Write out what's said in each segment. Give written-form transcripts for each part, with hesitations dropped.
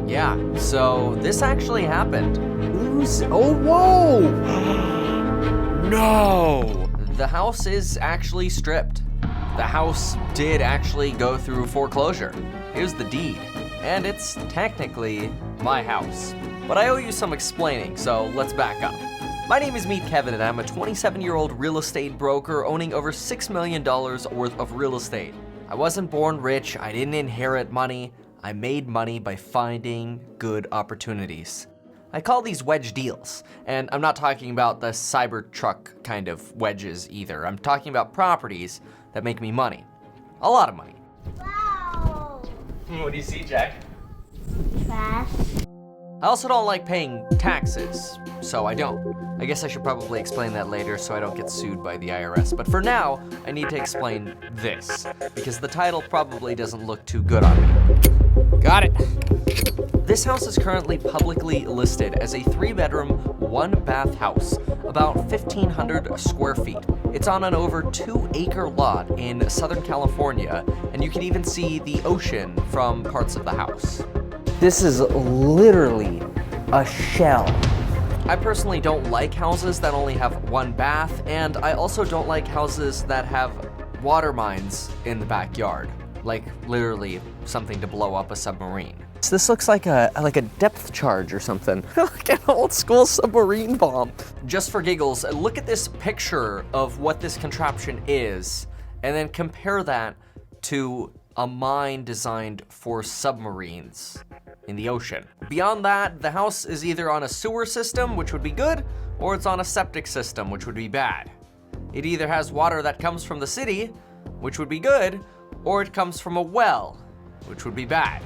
Yeah, so this actually happened. Oh, whoa! No! The house is actually stripped. The house did actually go through foreclosure. Here's the deed, and it's technically my house. But I owe you some explaining, so let's back up. My name is Meet Kevin, and I'm a 27-year-old real estate broker owning over $6 million worth of real estate. I wasn't born rich, I didn't inherit money. I made money by finding good opportunities. I call these wedge deals, and I'm not talking about the Cybertruck kind of wedges either. I'm talking about properties that make me money. A lot of money. Wow. What do you see, Jack? Trash. I also don't like paying taxes, so I don't. I guess I should probably explain that later so I don't get sued by the IRS. But for now, I need to explain this, because the title probably doesn't look too good on me. Got it. This house is currently publicly listed as a 3-bedroom, 1-bath house, about 1,500 square feet. It's on an over 2-acre lot in Southern California, and you can even see the ocean from parts of the house. This is literally a shell. I personally don't like houses that only have 1 bath, and I also don't like houses that have water mines in the backyard. Like literally something to blow up a submarine. So this looks like a depth charge or something. Like an old school submarine bomb. Just for giggles, look at this picture of what this contraption is, and then compare that to a mine designed for submarines in the ocean. Beyond that, the house is either on a sewer system, which would be good, or it's on a septic system, which would be bad. It either has water that comes from the city, which would be good, or it comes from a well, which would be bad.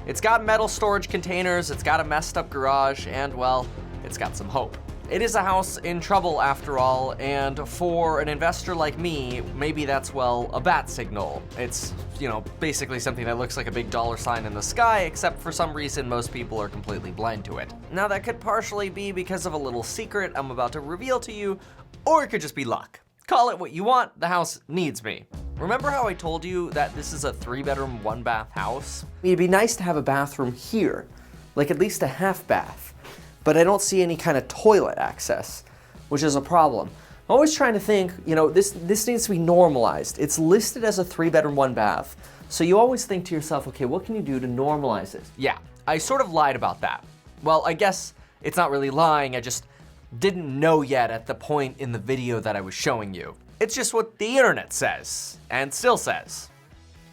It's got metal storage containers, it's got a messed up garage, and well, it's got some hope. It is a house in trouble after all, and for an investor like me, maybe that's, well, a bat signal. It's, basically something that looks like a big dollar sign in the sky, except for some reason most people are completely blind to it. Now that could partially be because of a little secret I'm about to reveal to you, or it could just be luck. Call it what you want, the house needs me. Remember how I told you that this is a 3-bedroom, 1-bath house? It'd be nice to have a bathroom here, like at least a half bath, but I don't see any kind of toilet access, which is a problem. I'm always trying to think, this needs to be normalized. It's listed as a 3-bedroom, 1-bath, so you always think to yourself, okay, what can you do to normalize it? Yeah, I sort of lied about that. Well, I guess it's not really lying, I just didn't know yet at the point in the video that I was showing you. It's just what the internet says, and still says.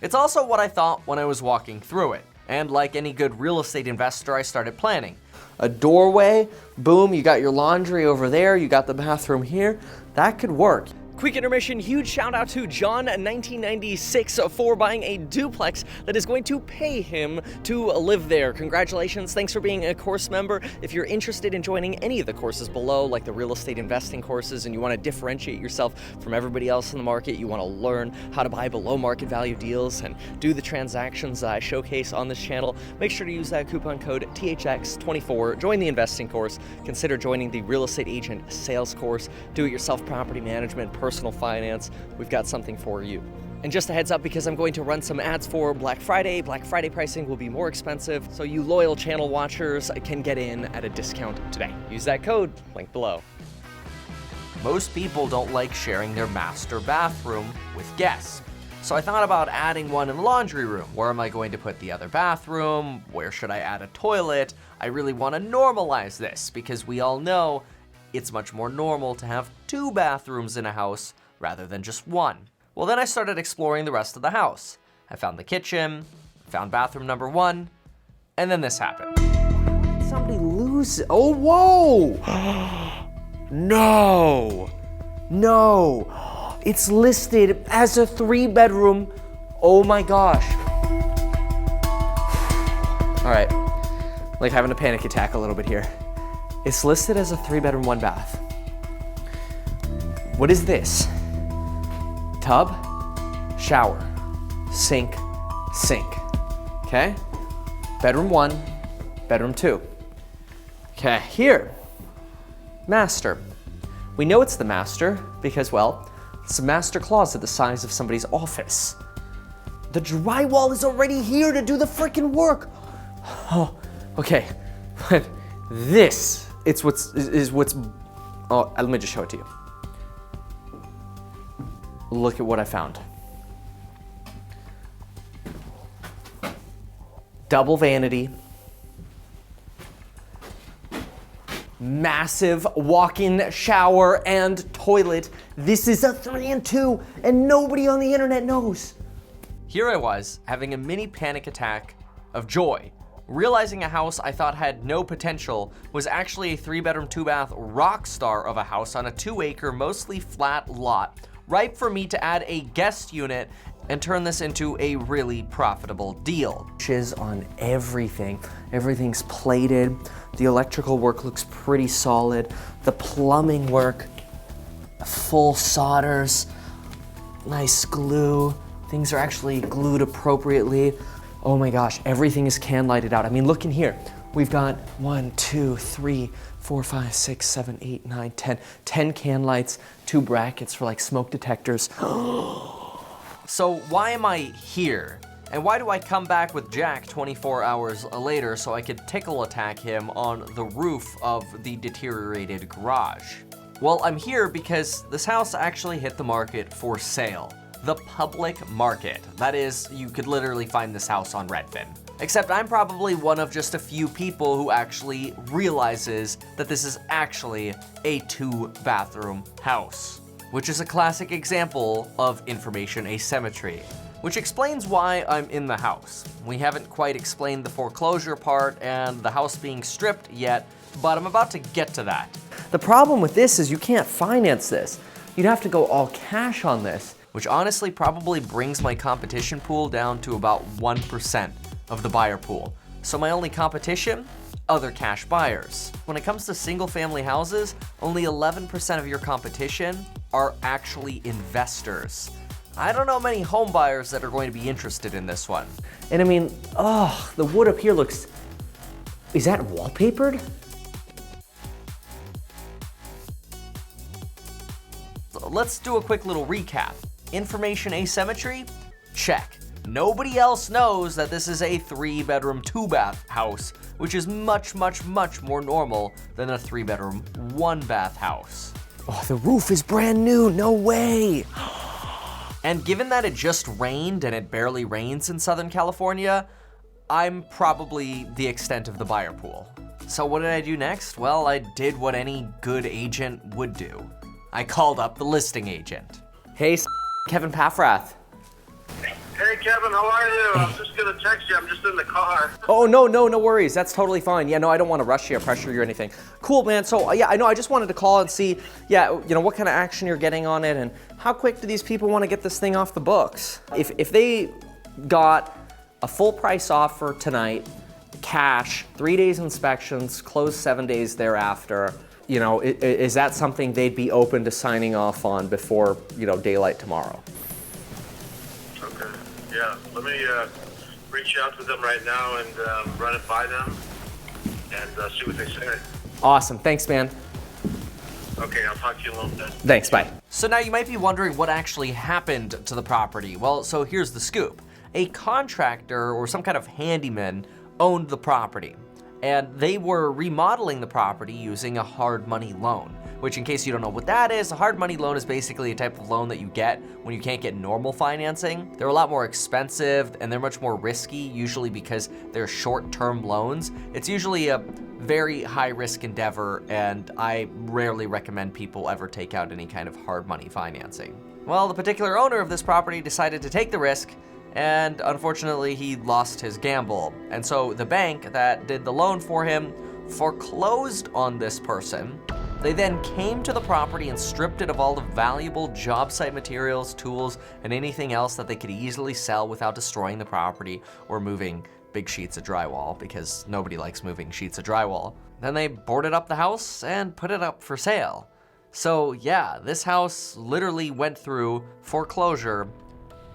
It's also what I thought when I was walking through it, and like any good real estate investor, I started planning. A doorway, boom, you got your laundry over there, you got the bathroom here, that could work. Quick intermission, huge shout out to John 1996 for buying a duplex that is going to pay him to live there. Congratulations, thanks for being a course member. If you're interested in joining any of the courses below, like the real estate investing courses, and you want to differentiate yourself from everybody else in the market, you want to learn how to buy below market value deals and do the transactions that I showcase on this channel, make sure to use that coupon code THX24, join the investing course, consider joining the real estate agent sales course, do-it-yourself property management, personal finance, we've got something for you. And just a heads up, because I'm going to run some ads for Black Friday pricing will be more expensive, so you loyal channel watchers can get in at a discount today. Use that code, link below. Most people don't like sharing their master bathroom with guests. So I thought about adding one in the laundry room. Where am I going to put the other bathroom? Where should I add a toilet? I really want to normalize this because we all know it's much more normal to have 2 bathrooms in a house rather than just 1. Well, then I started exploring the rest of the house. I found the kitchen, found bathroom number 1, and then this happened. Why did somebody lose it? Oh, whoa! No! It's listed as a 3-bedroom. Oh my gosh. All right, like having a panic attack a little bit here. It's listed as a 3-bedroom, 1-bath. What is this? Tub, shower, sink. Okay? Bedroom 1, bedroom 2. Okay, here. Master. We know it's the master because, well, it's a master closet the size of somebody's office. The drywall is already here to do the freaking work. Oh, Okay, but this, is what's, oh, let me just show it to you. Look at what I found. Double vanity. Massive walk-in shower and toilet. This is a 3 and 2, and nobody on the internet knows. Here I was, having a mini panic attack of joy, realizing a house I thought had no potential was actually a 3-bedroom, 2-bath rock star of a house on a 2-acre, mostly flat lot, ripe for me to add a guest unit and turn this into a really profitable deal. Shiz on everything. Everything's plated. The electrical work looks pretty solid. The plumbing work, full solders, nice glue. Things are actually glued appropriately. Oh my gosh, everything is can lighted out. I mean, look in here. We've got 1, 2, 3, 4, 5, 6, 7, 8, 9, 10. 10 can lights, 2 brackets for like smoke detectors. So why am I here? And why do I come back with Jack 24 hours later so I could tickle attack him on the roof of the deteriorated garage? Well, I'm here because this house actually hit the market for sale. The public market. That is, you could literally find this house on Redfin. Except I'm probably one of just a few people who actually realizes that this is actually a 2-bathroom house, which is a classic example of information asymmetry, which explains why I'm in the house. We haven't quite explained the foreclosure part and the house being stripped yet, but I'm about to get to that. The problem with this is you can't finance this. You'd have to go all cash on this. Which honestly probably brings my competition pool down to about 1% of the buyer pool. So my only competition? Other cash buyers. When it comes to single family houses, only 11% of your competition are actually investors. I don't know many home buyers that are going to be interested in this one. And I mean, oh, the wood up here looks, is that wallpapered? So let's do a quick little recap. Information asymmetry? Check. Nobody else knows that this is a 3-bedroom, 2-bath house, which is much, much, much more normal than a 3-bedroom, 1-bath house. Oh, the roof is brand new, no way. And given that it just rained and it barely rains in Southern California, I'm probably the extent of the buyer pool. So what did I do next? Well, I did what any good agent would do. I called up the listing agent. Hey, Kevin Paffrath. Hey Kevin, how are you? I was just gonna text you. I'm just in the car. Oh, no worries. That's totally fine. Yeah, no, I don't want to rush you or pressure you or anything. Cool, man. So, yeah, I know. I just wanted to call and see, yeah, you know, what kind of action you're getting on it and how quick do these people want to get this thing off the books? If they got a full price offer tonight, cash, 3 days inspections, close 7 days thereafter, you know, is that something they'd be open to signing off on before, you know, daylight tomorrow? Okay. Yeah. Let me reach out to them right now and run it by them and see what they say. Awesome. Thanks, man. Okay. I'll talk to you in a little bit. Thanks. Bye. So now you might be wondering what actually happened to the property. Well, so here's the scoop. A contractor or some kind of handyman owned the property, and they were remodeling the property using a hard money loan, which, in case you don't know what that is, a hard money loan is basically a type of loan that you get when you can't get normal financing. They're a lot more expensive and they're much more risky, usually because they're short-term loans. It's usually a very high-risk endeavor, and I rarely recommend people ever take out any kind of hard money financing. Well, the particular owner of this property decided to take the risk, and unfortunately he lost his gamble. And so the bank that did the loan for him foreclosed on this person. They then came to the property and stripped it of all the valuable job site materials, tools, and anything else that they could easily sell without destroying the property or moving big sheets of drywall, because nobody likes moving sheets of drywall. Then they boarded up the house and put it up for sale. So yeah, this house literally went through foreclosure,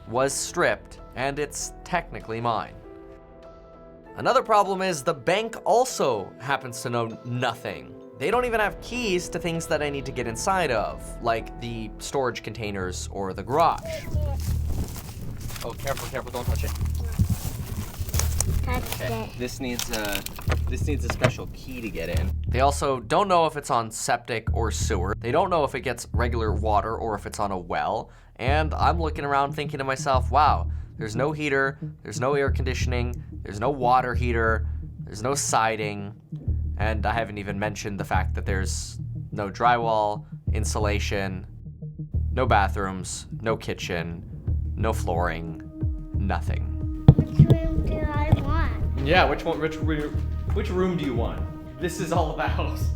was stripped, and it's technically mine. Another problem is the bank also happens to know nothing. They don't even have keys to things that I need to get inside of, like the storage containers or the garage. Oh, careful, don't touch it. touched it. This needs a special key to get in. They also don't know if it's on septic or sewer. They don't know if it gets regular water or if it's on a well. And I'm looking around thinking to myself, wow, there's no heater, there's no air conditioning, there's no water heater, there's no siding, and I haven't even mentioned the fact that there's no drywall, insulation, no bathrooms, no kitchen, no flooring, nothing. Which room do I want? Yeah, which room do you want? This is all of the house.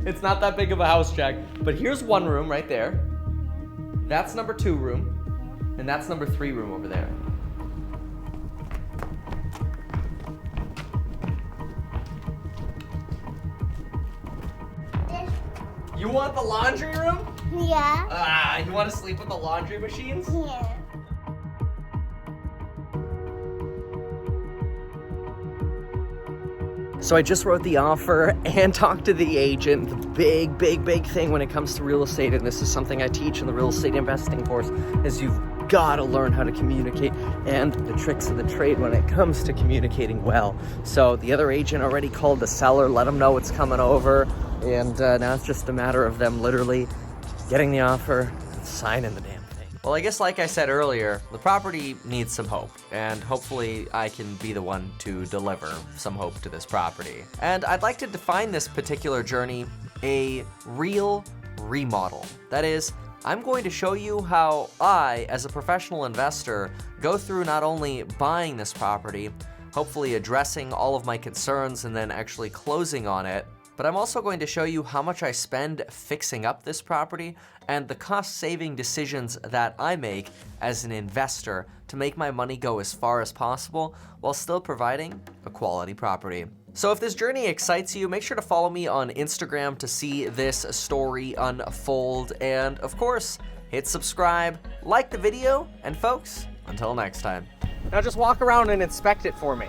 It's not that big of a house, Jack. But here's one room right there. That's number 2 room. And that's number 3 room over there. This. You want the laundry room? Yeah. Ah, you want to sleep with the laundry machines? Yeah. So I just wrote the offer and talked to the agent. The big thing when it comes to real estate, and this is something I teach in the real estate investing course, is you've got to learn how to communicate and the tricks of the trade when it comes to communicating well. So the other agent already called the seller, let them know it's coming over, and now it's just a matter of them literally getting the offer and signing the damn thing. Well, I guess like I said earlier, the property needs some hope, and hopefully I can be the one to deliver some hope to this property. And I'd like to define this particular journey a real remodel. That is, I'm going to show you how I, as a professional investor, go through not only buying this property, hopefully addressing all of my concerns and then actually closing on it, but I'm also going to show you how much I spend fixing up this property and the cost-saving decisions that I make as an investor to make my money go as far as possible while still providing a quality property. So if this journey excites you, make sure to follow me on Instagram to see this story unfold. And of course, hit subscribe, like the video, and folks, until next time. Now just walk around and inspect it for me.